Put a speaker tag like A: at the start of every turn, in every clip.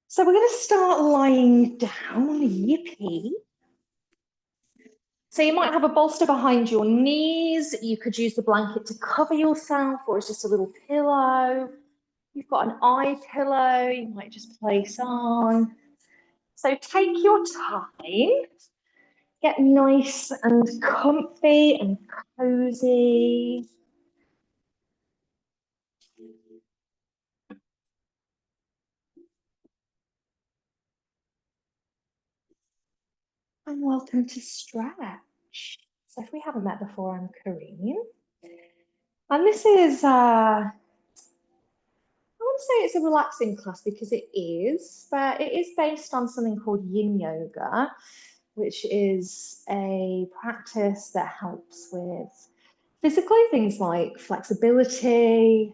A: So we're going to start lying down, yippee. So you might have a bolster behind your knees. You could use the blanket to cover yourself, or it's just a little pillow. You've got an eye pillow you might just place on. So take your time. Get nice and comfy and cozy. And welcome to stretch. So if we haven't met before, I'm Karine. And this is, I wouldn't say it's a relaxing class because it is, but it is based on something called Yin Yoga, which is a practice that helps with physically things like flexibility,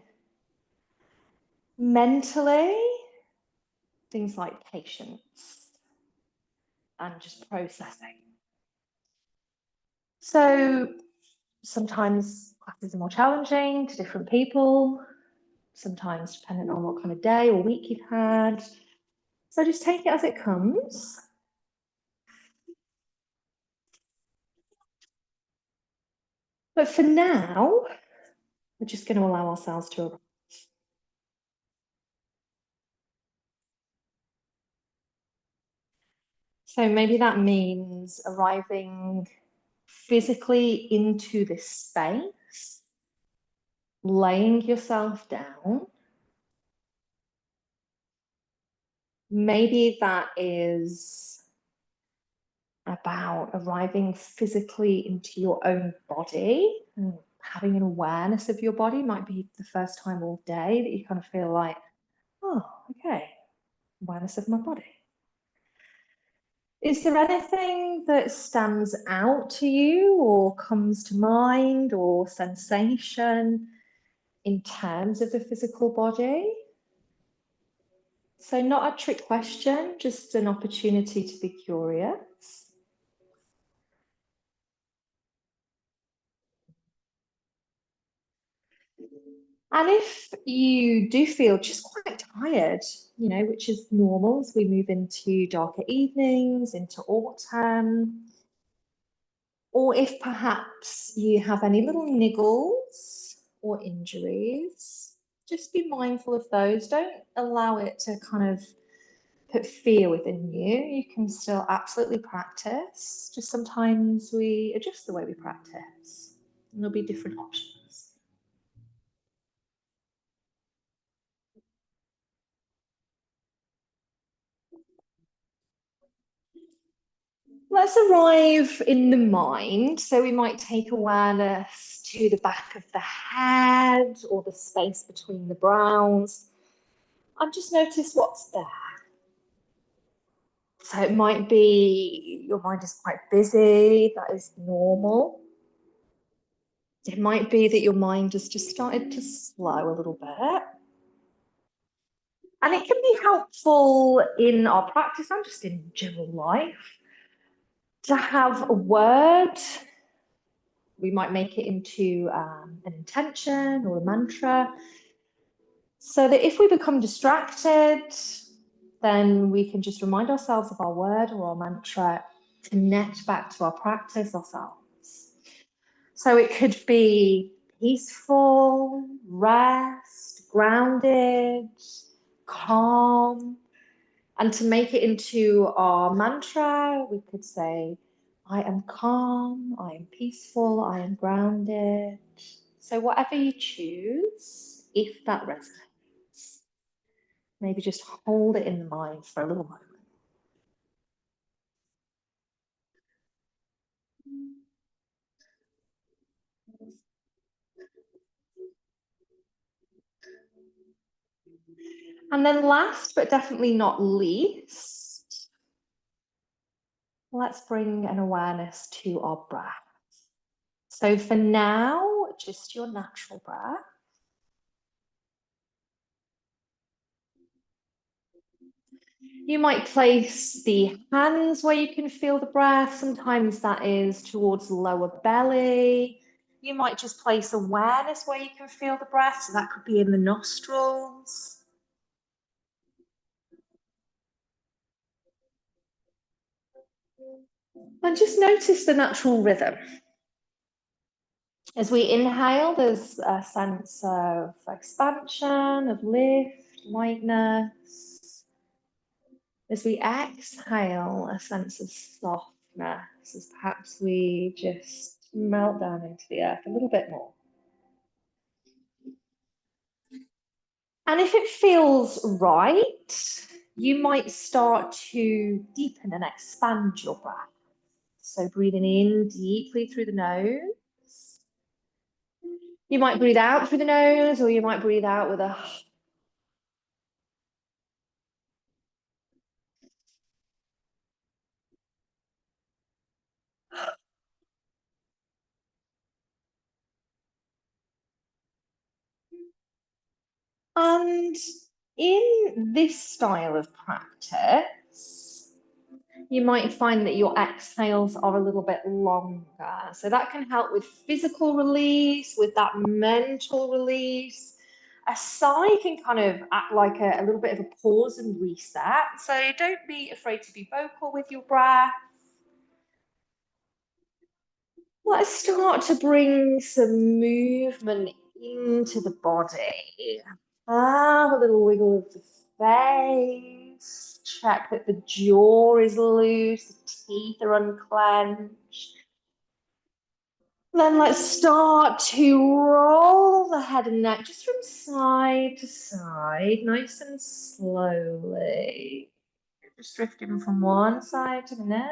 A: mentally, things like patience and just processing. So sometimes classes are more challenging to different people, sometimes depending on what kind of day or week you've had. So just take it as it comes. But for now, we're just going to allow ourselves to arrive. So maybe that means arriving physically into this space, laying yourself down. Maybe that is about arriving physically into your own body and having an awareness of your body. Might be the first time all day that you kind of feel like, oh, okay, awareness of my body. Is there anything that stands out to you or comes to mind or sensation in terms of the physical body? So not a trick question, just an opportunity to be curious. And if you do feel just quite tired, which is normal as we move into darker evenings, into autumn, or if perhaps you have any little niggles or injuries, just be mindful of those. Don't allow it to kind of put fear within you. You can still absolutely practice. Just sometimes we adjust the way we practice, and there'll be different options. Let's arrive in the mind. So we might take awareness to the back of the head or the space between the brows and just notice what's there. So it might be your mind is quite busy, that is normal. It might be that your mind has just started to slow a little bit. And it can be helpful in our practice and just in general life to have a word. We might make it into an intention or a mantra so that if we become distracted, then we can just remind ourselves of our word or our mantra, connect back to our practice ourselves. So it could be peaceful, rest, grounded, calm. And to make it into our mantra, we could say, I am calm, I am peaceful, I am grounded. So whatever you choose, if that resonates, maybe just hold it in the mind for a little moment. And then last but definitely not least, let's bring an awareness to our breath. So for now, just your natural breath. You might place the hands where you can feel the breath. Sometimes that is towards the lower belly. You might just place awareness where you can feel the breath. So that could be in the nostrils. And just notice the natural rhythm. As we inhale, there's a sense of expansion, of lift, lightness. As we exhale, a sense of softness, as perhaps we just melt down into the earth a little bit more. And if it feels right, you might start to deepen and expand your breath. So breathing in deeply through the nose. You might breathe out through the nose, or you might breathe out with a... And in this style of practice, you might find that your exhales are a little bit longer. So that can help with physical release, with that mental release. A sigh can kind of act like a little bit of a pause and reset. So don't be afraid to be vocal with your breath. Let's start to bring some movement into the body. Have a little wiggle of the face. Check that the jaw is loose, the teeth are unclenched. Then let's start to roll the head and neck just from side to side, nice and slowly. Just drifting from one side to the next.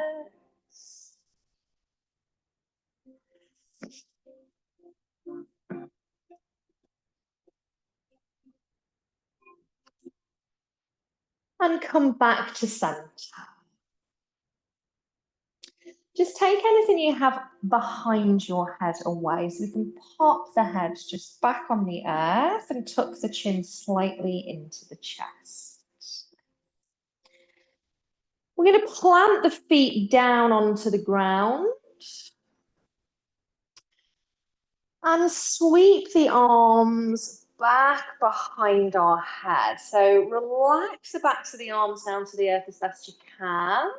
A: And come back to center. Just take anything you have behind your head away, so we can pop the head just back on the earth and tuck the chin slightly into the chest. We're going to plant the feet down onto the ground and sweep the arms back behind our head. So relax the backs of the arms down to the earth as best you can.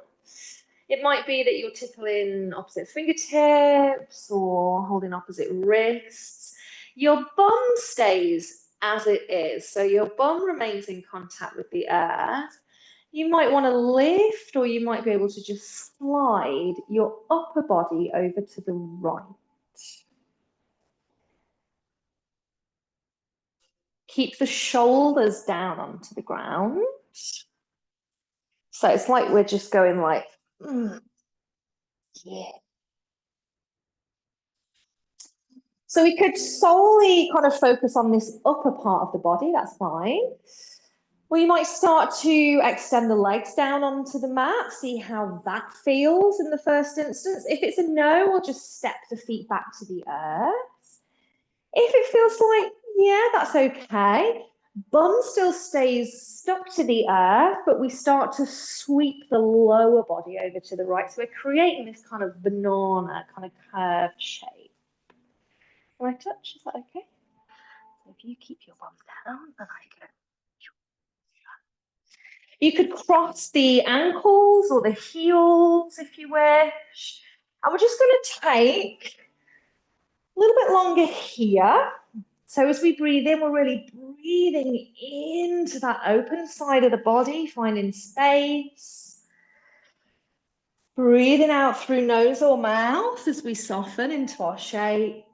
A: It might be that you're tickling opposite fingertips or holding opposite wrists. Your bum stays as it is, so your bum remains in contact with the earth. You might want to lift, or you might be able to just slide your upper body over to the right. Keep the shoulders down onto the ground. So it's like we're just going like, yeah. So we could solely kind of focus on this upper part of the body, that's fine. Or you might start to extend the legs down onto the mat, see how that feels in the first instance. If it's a no, we'll just step the feet back to the earth. If it feels like, yeah, that's okay. Bum still stays stuck to the earth, but we start to sweep the lower body over to the right. So we're creating this kind of banana, kind of curved shape. Can I touch? Is that okay? So if you keep your bum down and I go. You could cross the ankles or the heels if you wish. And we're just going to take a little bit longer here. So as we breathe in, we're really breathing into that open side of the body, finding space. Breathing out through nose or mouth as we soften into our shape.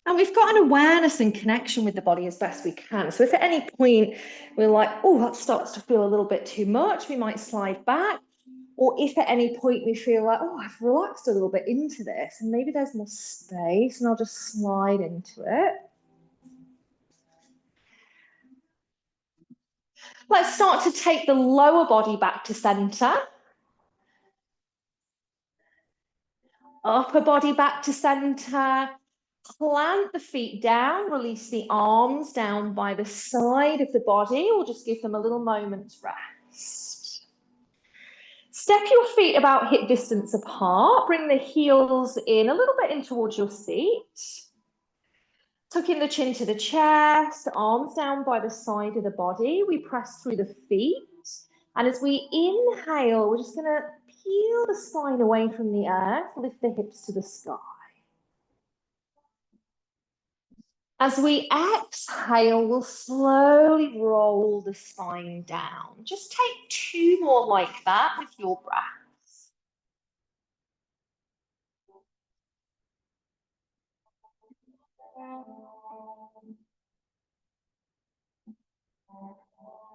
A: And we've got an awareness and connection with the body as best we can. So if at any point we're like, oh, that starts to feel a little bit too much, we might slide back. Or if at any point we feel like, oh, I've relaxed a little bit into this, and maybe there's more space, and I'll just slide into it. Let's start to take the lower body back to center. Upper body back to center. Plant the feet down, release the arms down by the side of the body. We'll just give them a little moment's rest. Step your feet about hip distance apart. Bring the heels in a little bit in towards your seat. Tucking the chin to the chest, arms down by the side of the body. We press through the feet. And as we inhale, we're just going to peel the spine away from the earth, lift the hips to the sky. As we exhale, we'll slowly roll the spine down. Just take 2 more like that with your breaths.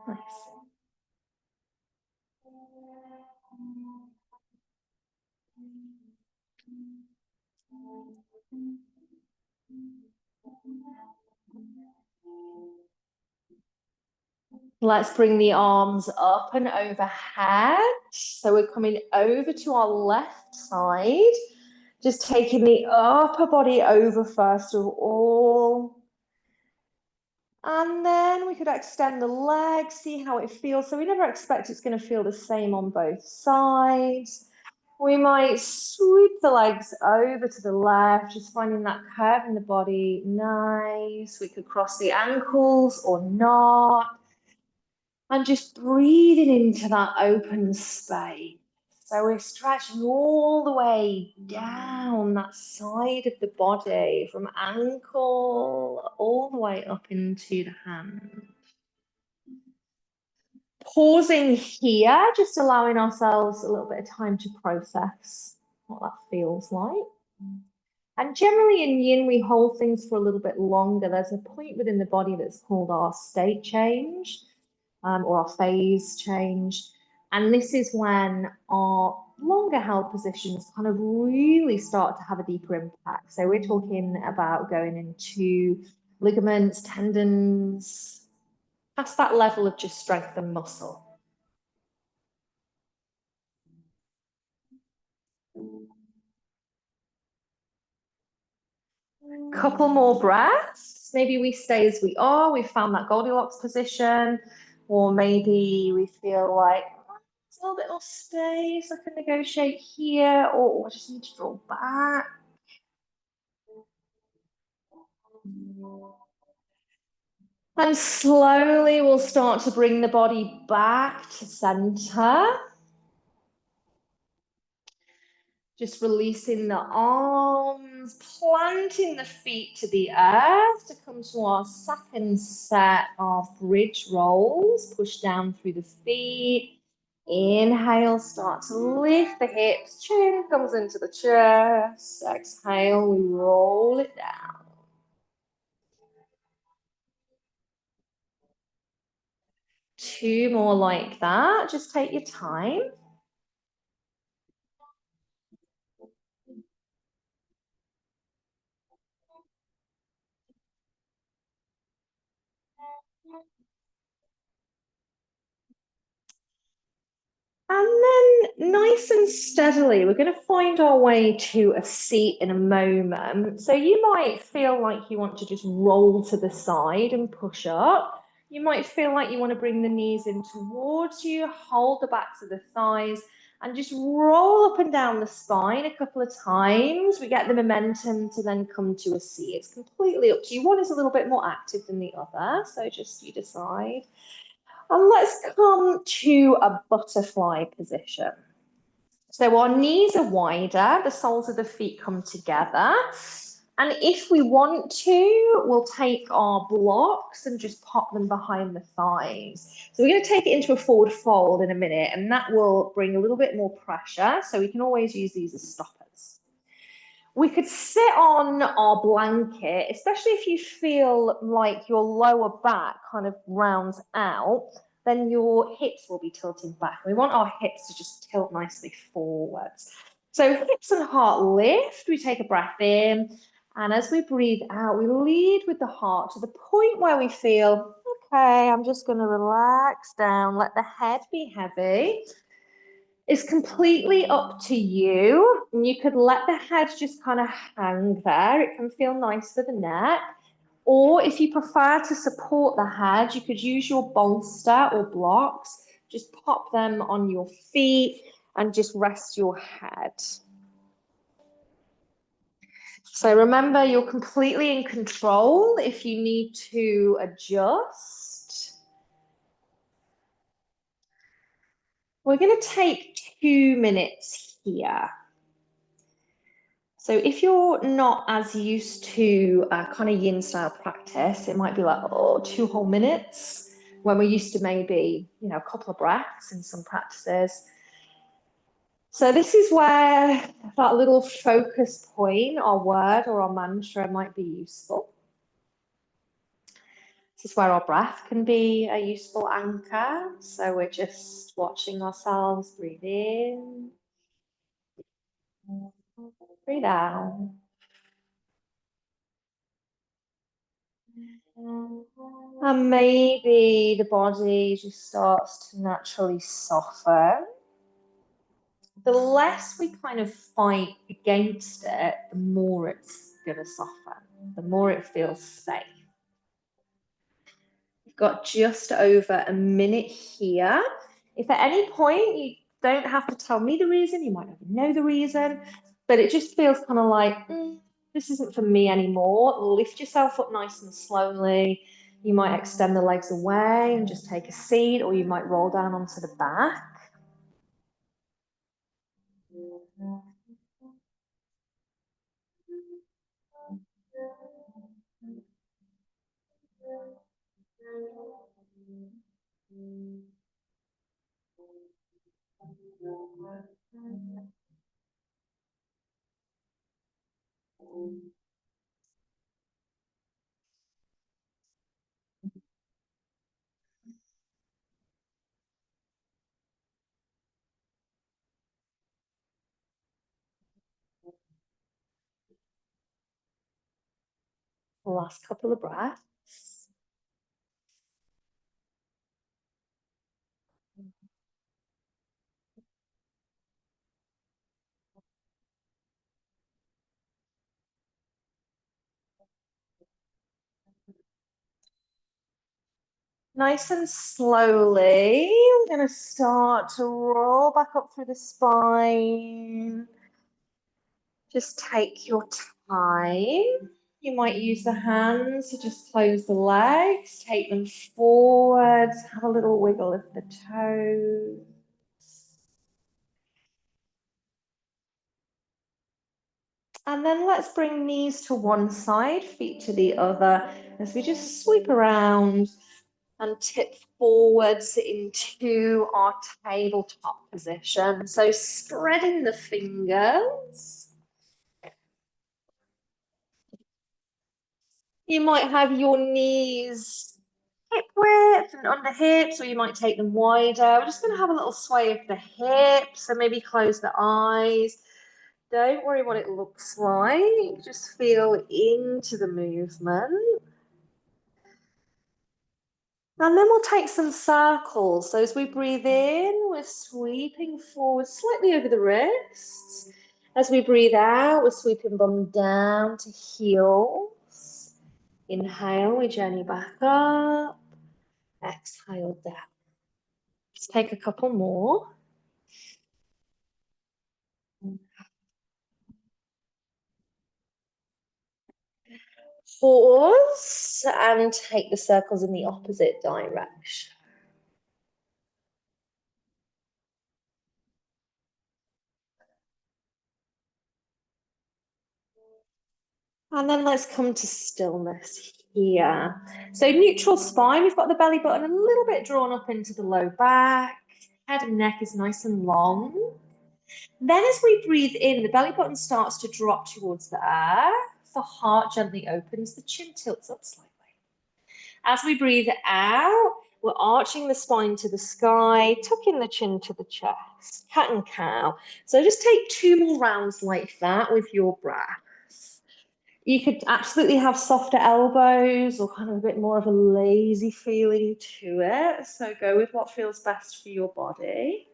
A: Nice. Let's bring the arms up and overhead. So we're coming over to our left side. Just taking the upper body over first of all. And then we could extend the legs, see how it feels. So we never expect it's going to feel the same on both sides. We might sweep the legs over to the left, just finding that curve in the body. Nice. We could cross the ankles or not. And just breathing into that open space. So we're stretching all the way down that side of the body from ankle all the way up into the hand. Pausing here, just allowing ourselves a little bit of time to process what that feels like. And generally in Yin, we hold things for a little bit longer. There's a point within the body that's called our state change. Or our phase change. And this is when our longer held positions kind of really start to have a deeper impact. So we're talking about going into ligaments, tendons, past that level of just strength and muscle. Couple more breaths. Maybe we stay as we are. We found that Goldilocks position, or maybe we feel like there's a little bit more space. I can negotiate here, or I just need to draw back. And slowly we'll start to bring the body back to center. Just releasing the arms, planting the feet to the earth to come to our second set of bridge rolls. Push down through the feet. Inhale, start to lift the hips. Chin comes into the chest. Exhale, we roll it down. 2 more like that. Just take your time. And then nice and steadily, we're going to find our way to a seat in a moment. So you might feel like you want to just roll to the side and push up. You might feel like you want to bring the knees in towards you, hold the backs of the thighs, and just roll up and down the spine a couple of times. We get the momentum to then come to a seat. It's completely up to you. One is a little bit more active than the other, so just you decide. And let's come to a butterfly position. So our knees are wider, the soles of the feet come together. And if we want to, we'll take our blocks and just pop them behind the thighs. So we're going to take it into a forward fold in a minute, and that will bring a little bit more pressure. So we can always use these as stoppers. We could sit on our blanket, especially if you feel like your lower back kind of rounds out, then your hips will be tilting back. We want our hips to just tilt nicely forwards. So hips and heart lift. We take a breath in. And as we breathe out, we lead with the heart to the point where we feel, okay, I'm just going to relax down, let the head be heavy. It's completely up to you. You could let the head just kind of hang there. It can feel nice for the neck. Or if you prefer to support the head, you could use your bolster or blocks. Just pop them on your feet and just rest your head. So remember, you're completely in control if you need to adjust. We're going to take 2 minutes here. So if you're not as used to kind of yin style practice, it might be like, oh, 2 whole minutes, when we're used to maybe, a couple of breaths in some practices. So this is where that little focus point or word or our mantra might be useful. This is where our breath can be a useful anchor. So we're just watching ourselves breathe in, breathe out. And maybe the body just starts to naturally soften. The less we kind of fight against it, the more it's going to soften, the more it feels safe. We've got just over a minute here. If at any point you don't have to tell me the reason, you might not know the reason, but it just feels kind of like, this isn't for me anymore. Lift yourself up nice and slowly. You might extend the legs away and just take a seat, or you might roll down onto the back. Last couple of breaths. Nice and slowly, I'm going to start to roll back up through the spine. Just take your time. You might use the hands to just close the legs, take them forwards, have a little wiggle of the toes. And then let's bring knees to one side, feet to the other, as we just sweep around and tip forwards into our tabletop position. So spreading the fingers. You might have your knees hip width and under hips, or you might take them wider. We're just going to have a little sway of the hips, so maybe close the eyes. Don't worry what it looks like. Just feel into the movement. And then we'll take some circles. So as we breathe in, we're sweeping forward slightly over the wrists. As we breathe out, we're sweeping bum down to heels. Inhale, we journey back up. Exhale down. Let's take a couple more. Pause and take the circles in the opposite direction. And then let's come to stillness here. So neutral spine, we've got the belly button a little bit drawn up into the low back. Head and neck is nice and long. Then as we breathe in, the belly button starts to drop towards the earth. The heart gently opens, the chin tilts up slightly. As we breathe out, we're arching the spine to the sky, tucking the chin to the chest, cat and cow. So just take 2 more rounds like that with your breath. You could absolutely have softer elbows or kind of a bit more of a lazy feeling to it. So go with what feels best for your body.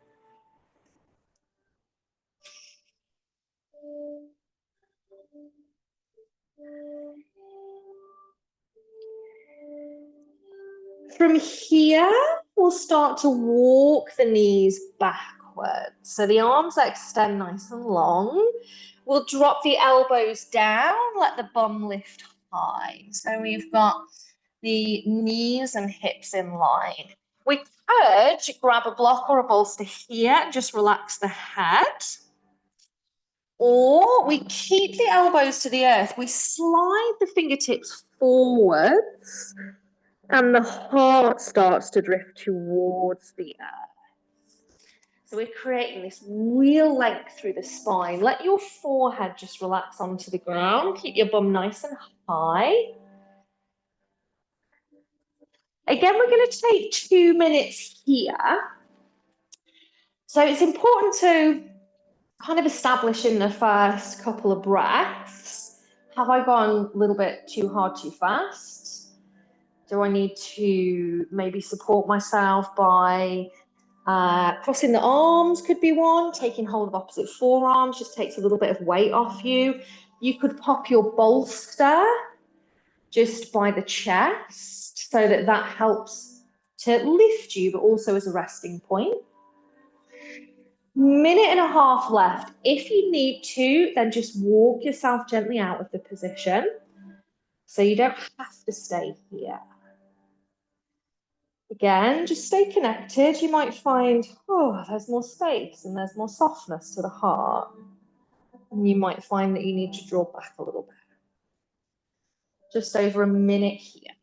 A: From here, we'll start to walk the knees backwards. So the arms extend nice and long. We'll drop the elbows down, let the bum lift high. So we've got the knees and hips in line. We could grab a block or a bolster here and just relax the head. Or we keep the elbows to the earth. We slide the fingertips forwards and the heart starts to drift towards the earth. So we're creating this real length through the spine. Let your forehead just relax onto the ground. Keep your bum nice and high. Again, we're going to take 2 minutes here. So it's important to kind of establish in the first couple of breaths, have I gone a little bit too hard, too fast? Do I need to maybe support myself by crossing the arms could be one, taking hold of opposite forearms, just takes a little bit of weight off you. You could pop your bolster just by the chest so that that helps to lift you, but also as a resting point. Minute and a half left. If you need to, then just walk yourself gently out of the position. So you don't have to stay here. Again, just stay connected. You might find, oh, there's more space and there's more softness to the heart. And you might find that you need to draw back a little bit. Just over a minute here.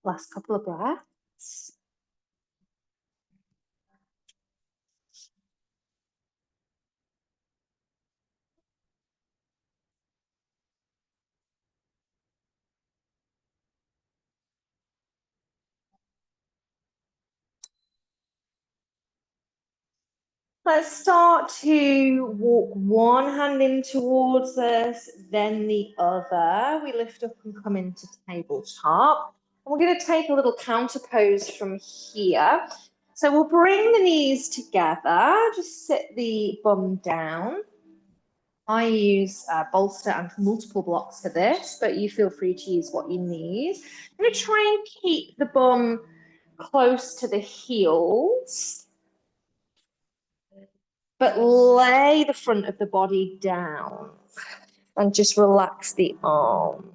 A: Last couple of breaths. Let's start to walk one hand in towards us, then the other. We lift up and come into tabletop. And we're going to take a little counter pose from here. So we'll bring the knees together, just sit the bum down. I use a bolster and multiple blocks for this, but you feel free to use what you need. I'm going to try and keep the bum close to the heels, but lay the front of the body down and just relax the arms.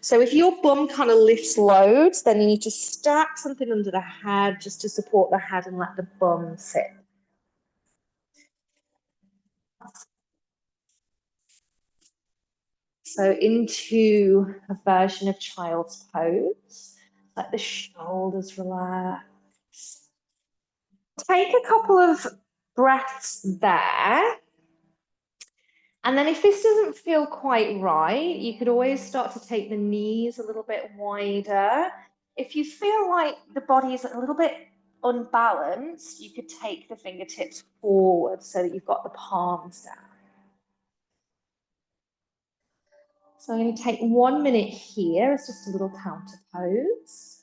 A: So if your bum kind of lifts loads, then you need to stack something under the head just to support the head and let the bum sit. So into a version of child's pose. Let the shoulders relax. Take a couple of breaths there. And then if this doesn't feel quite right, you could always start to take the knees a little bit wider. If you feel like the body is a little bit unbalanced, you could take the fingertips forward so that you've got the palms down. So I'm going to take 1 minute here as just a little counter pose.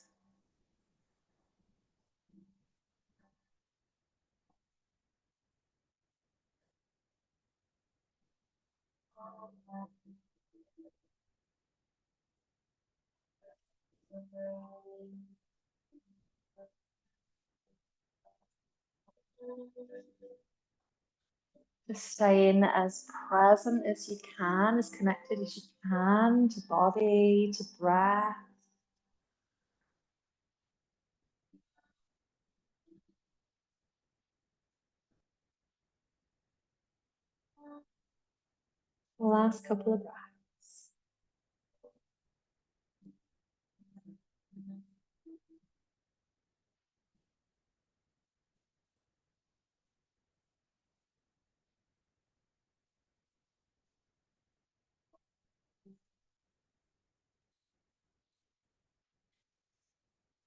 A: Just staying as present as you can, as connected as you can to body, to breath. Last couple of breaths.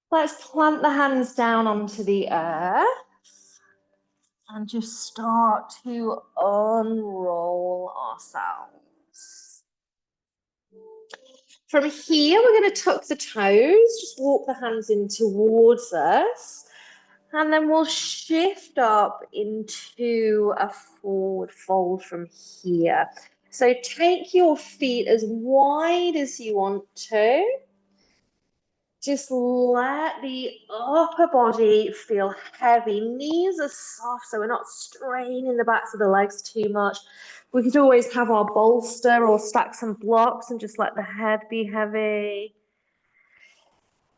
A: Let's plant the hands down onto the earth and just start to unroll ourselves. From here, we're going to tuck the toes, just walk the hands in towards us, and then we'll shift up into a forward fold from here. So take your feet as wide as you want to. Just let the upper body feel heavy. Knees are soft, so we're not straining the backs of the legs too much. We could always have our bolster or stack some blocks and just let the head be heavy.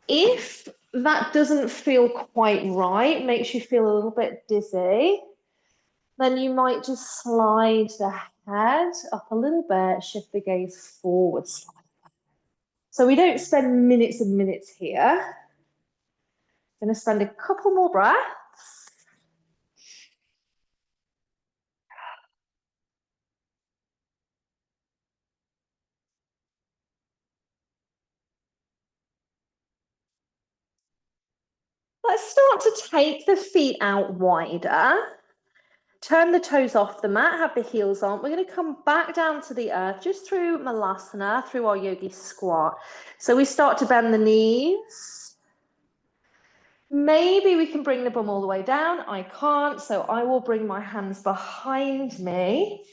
A: If that doesn't feel quite right, makes you feel a little bit dizzy, then you might just slide the head up a little bit, shift the gaze forwards. So we don't spend minutes and minutes here. Going to spend a couple more breaths. Let's start to take the feet out wider. Turn the toes off the mat, have the heels on. We're going to come back down to the earth just through Malasana, through our yogi squat. So we start to bend the knees. Maybe we can bring the bum all the way down. I can't, so I will bring my hands behind me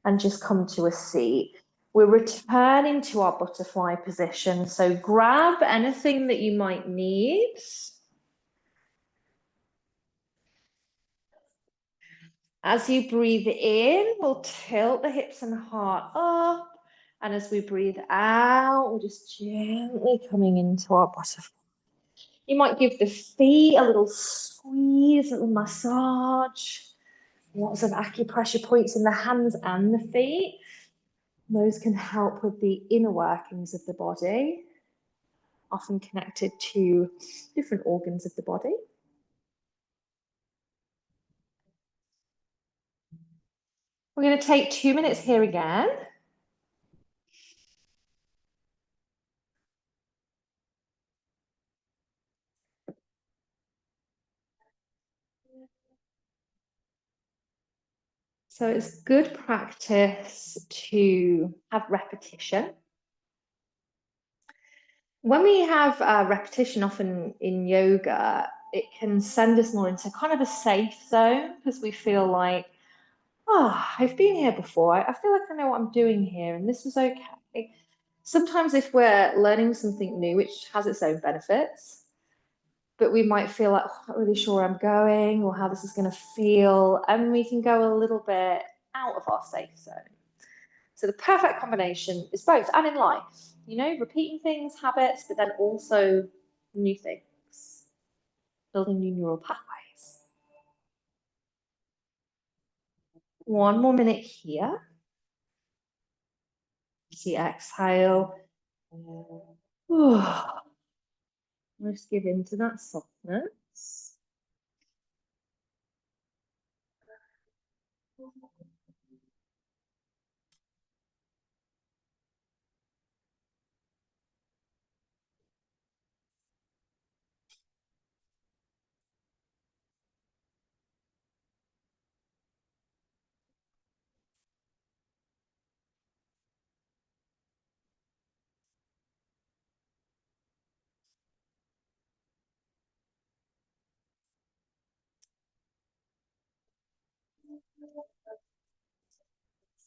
A: and just come to a seat. We're returning to our butterfly position. So grab anything that you might need. As you breathe in, we'll tilt the hips and heart up. And as we breathe out, we're just gently coming into our butterfly. You might give the feet a little squeeze, a little massage. Lots of acupressure points in the hands and the feet. Those can help with the inner workings of the body, often connected to different organs of the body. We're going to take 2 minutes here again. So it's good practice to have repetition. When we have repetition, often in yoga, it can send us more into kind of a safe zone because we feel like, oh, I've been here before. I feel like I know what I'm doing here, and this is okay. Sometimes if we're learning something new, which has its own benefits, but we might feel like, oh, I'm not really sure where I'm going or how this is going to feel, and we can go a little bit out of our safe zone. So the perfect combination is both, and in life, you know, repeating things, habits, but then also new things, building new neural pathways. 1 more minute here. See, exhale. Let's give in to that softness.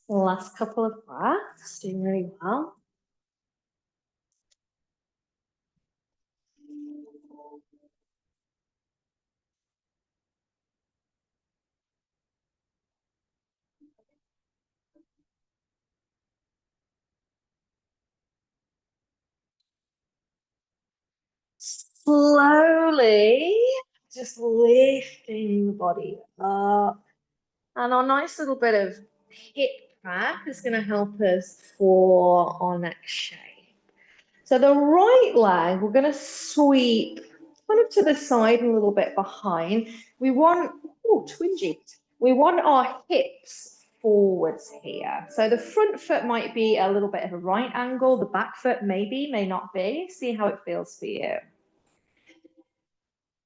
A: Last couple of breaths, doing really well. Slowly, just lifting the body up. And our nice little bit of hip crack is going to help us for our next shape. So the right leg, we're going to sweep kind of to the side and a little bit behind. We want, oh, twingy. We want our hips forwards here. So the front foot might be a little bit of a right angle. The back foot maybe, may not be. See how it feels for you.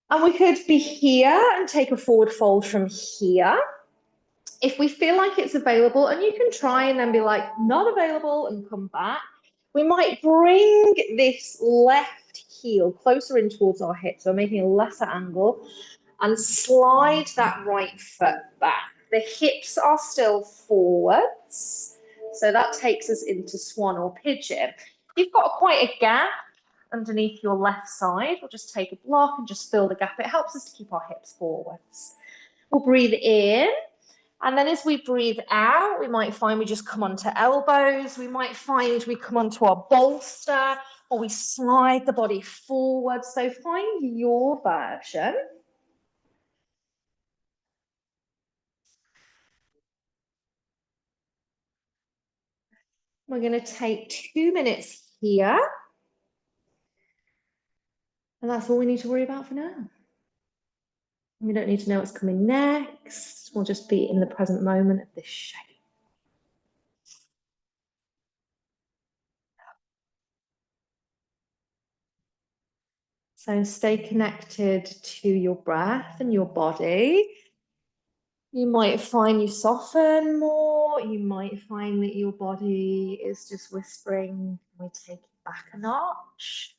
A: And we could be here and take a forward fold from here. If we feel like it's available, and you can try and then be like, not available, and come back, we might bring this left heel closer in towards our hip, so making a lesser angle, and slide that right foot back. The hips are still forwards, so that takes us into swan or pigeon. You've got quite a gap underneath your left side. We'll just take a block and just fill the gap. It helps us to keep our hips forwards. We'll breathe in. And then as we breathe out, we might find we just come onto elbows. We might find we come onto our bolster, or we slide the body forward. So find your version. We're going to take 2 minutes here. And that's all we need to worry about for now. We don't need to know what's coming next. We'll just be in the present moment of this shape. So stay connected to your breath and your body. You might find you soften more. You might find that your body is just whispering, can we take it back a notch?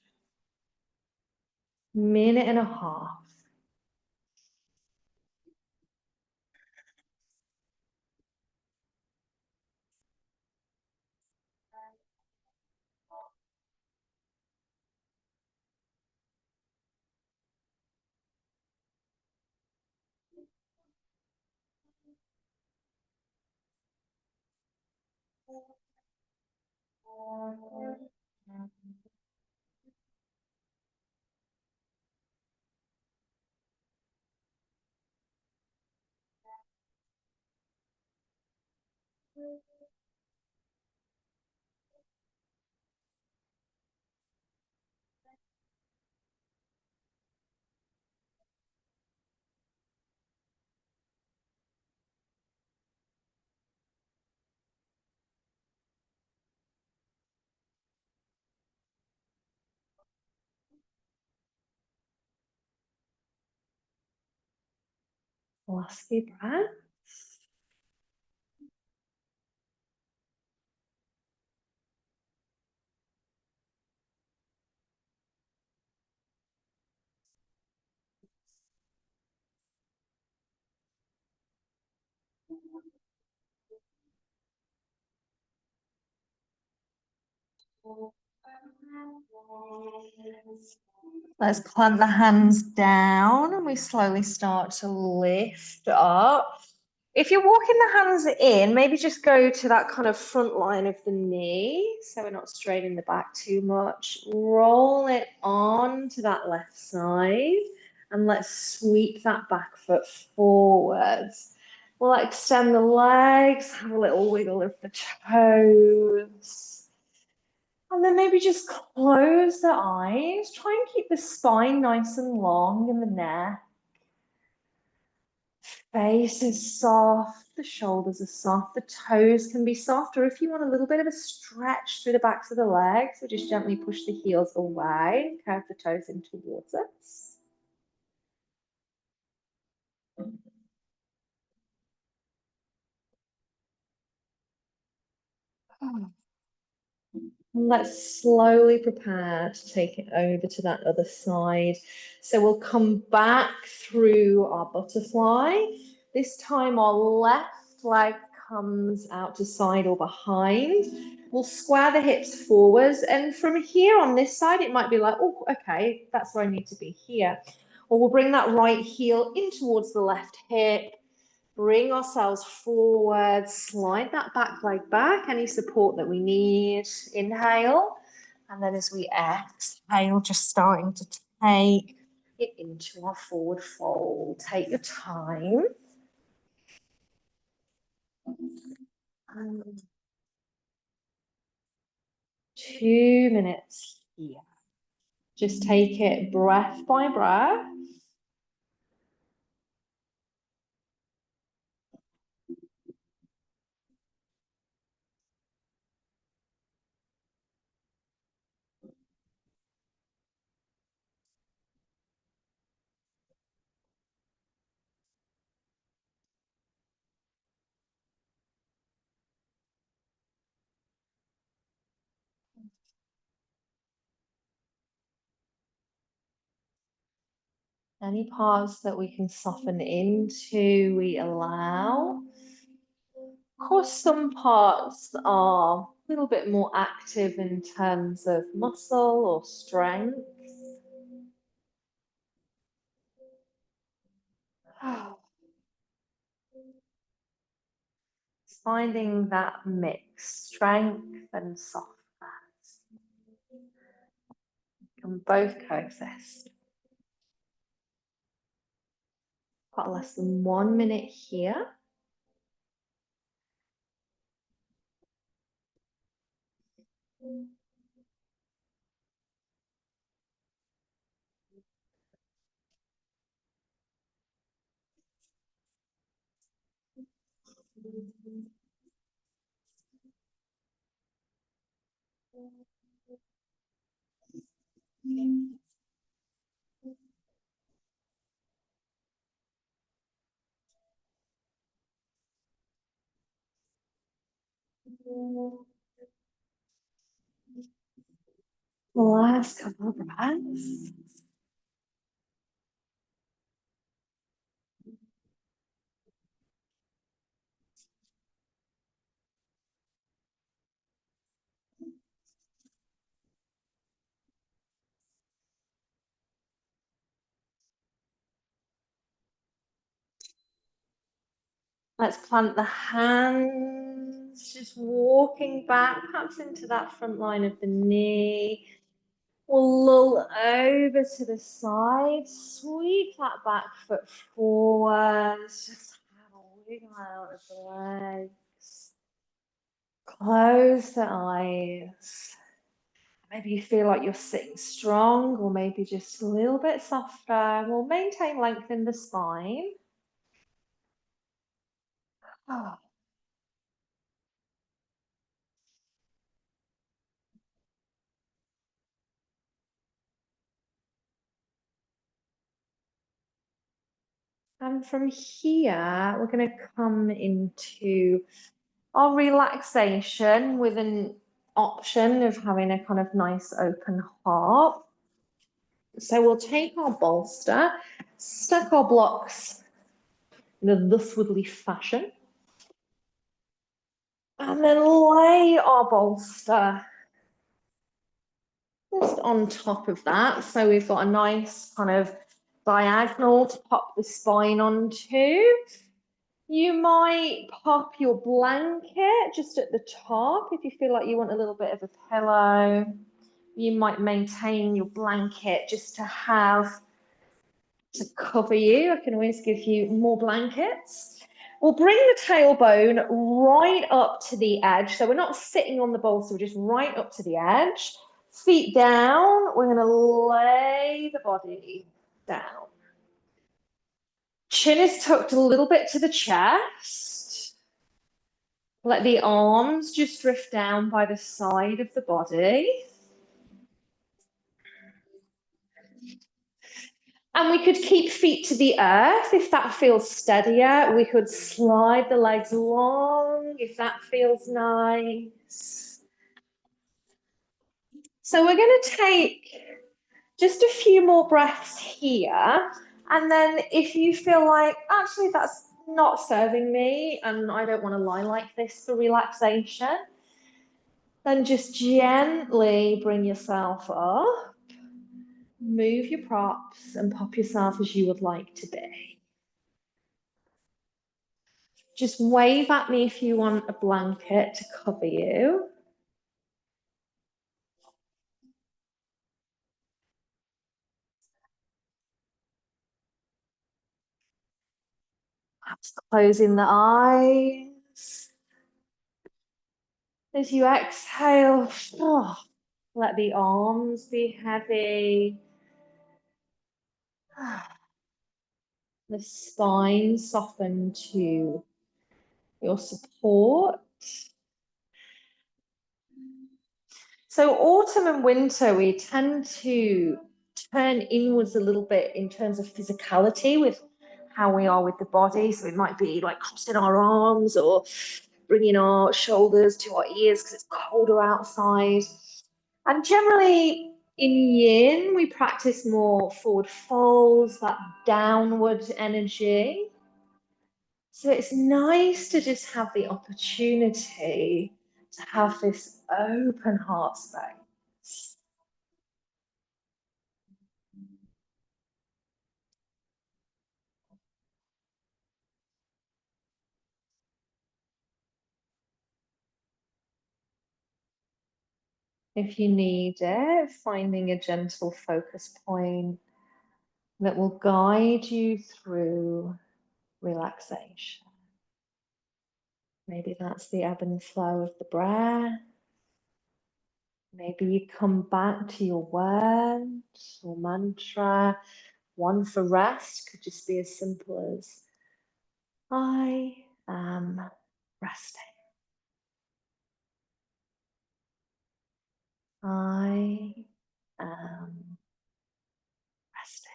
A: Minute and a half. Last few breaths. Let's plant the hands down and we slowly start to lift up. If you're walking the hands in, maybe just go to that kind of front line of the knee so we're not straining the back too much. Roll it on to that left side and let's sweep that back foot forwards. We'll extend the legs, have a little wiggle of the toes. And then maybe just close the eyes. Try and keep the spine nice and long in the neck. Face is soft, the shoulders are soft, the toes can be soft, or if you want a little bit of a stretch through the backs of the legs, so just gently push the heels away, curve the toes in towards us. Let's slowly prepare to take it over to that other side. So we'll come back through our butterfly. This time our left leg comes out to side or behind. We'll square the hips forwards. And from here on this side, it might be like, oh, okay, that's where I need to be here. Or we'll bring that right heel in towards the left hip. Bring ourselves forward, slide that back leg back, any support that we need. Inhale. And then as we exhale, just starting to take it into our forward fold. Take your time. 2 minutes here. Just take it breath by breath. Any parts that we can soften into, we allow. Of course, some parts are a little bit more active in terms of muscle or strength. Finding that mix, strength and softness, can both coexist. Got less than 1 minute here. Last couple of breaths. Let's plant the hands, just walking back, perhaps into that front line of the knee. We'll lull over to the side, sweep that back foot forward, just have a wiggle out of the legs. Close the eyes. Maybe you feel like you're sitting strong, or maybe just a little bit softer. We'll maintain length in the spine. Oh. And from here, we're going to come into our relaxation with an option of having a kind of nice open heart. So we'll take our bolster, stack our blocks in a thusward leaf fashion, and then lay our bolster just on top of that. So we've got a nice kind of diagonal to pop the spine onto. You might pop your blanket just at the top if you feel like you want a little bit of a pillow. You might maintain your blanket just to have to cover you. I can always give you more blankets. We'll bring the tailbone right up to the edge. So we're not sitting on the bolster, we're just right up to the edge. Feet down, we're going to lay the body down. Chin is tucked a little bit to the chest. Let the arms just drift down by the side of the body. And we could keep feet to the earth if that feels steadier. We could slide the legs long if that feels nice. So we're going to take just a few more breaths here. And then if you feel like, actually, that's not serving me and I don't want to lie like this for relaxation, then just gently bring yourself up, move your props and pop yourself as you would like to be. Just wave at me if you want a blanket to cover you. Perhaps closing the eyes. As you exhale, let the arms be heavy. The spine soften to your support. So autumn and winter, we tend to turn inwards a little bit in terms of physicality with how we are with the body. So it might be like crossing our arms or bringing our shoulders to our ears because it's colder outside. And generally in yin, we practice more forward folds, that downward energy. So it's nice to just have the opportunity to have this open heart space. If you need it, finding a gentle focus point that will guide you through relaxation. Maybe that's the ebb and flow of the breath. Maybe you come back to your words or mantra. One for rest could just be as simple as I am resting. I am resting.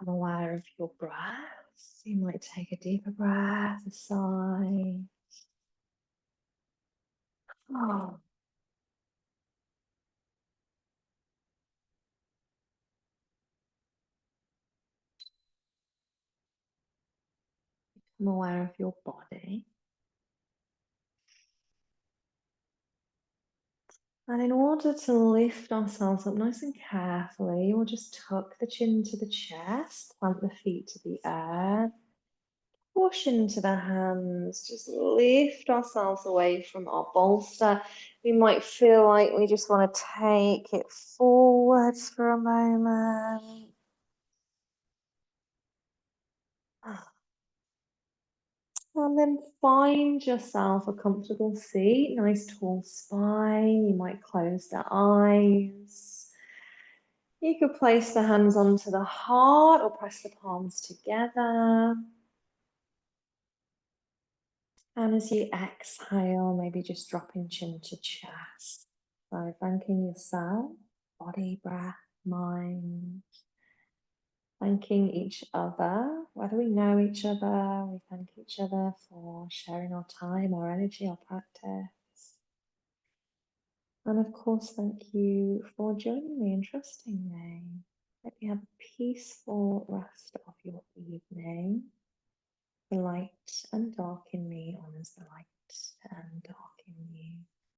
A: I'm aware of your breath. You might take a deeper breath, a sigh. Oh. I'm aware of your body. And in order to lift ourselves up nice and carefully, we'll just tuck the chin to the chest, plant the feet to the earth, push into the hands, just lift ourselves away from our bolster. We might feel like we just want to take it forwards for a moment. And then find yourself a comfortable seat, nice tall spine. You might close the eyes. You could place the hands onto the heart or press the palms together. And as you exhale, maybe just dropping chin to chest. So thanking yourself, body, breath, mind. Thanking each other, whether we know each other, we thank each other for sharing our time, our energy, our practice. And of course, thank you for joining me and trusting me. Hope you have a peaceful rest of your evening. The light and dark in me honors the light and dark.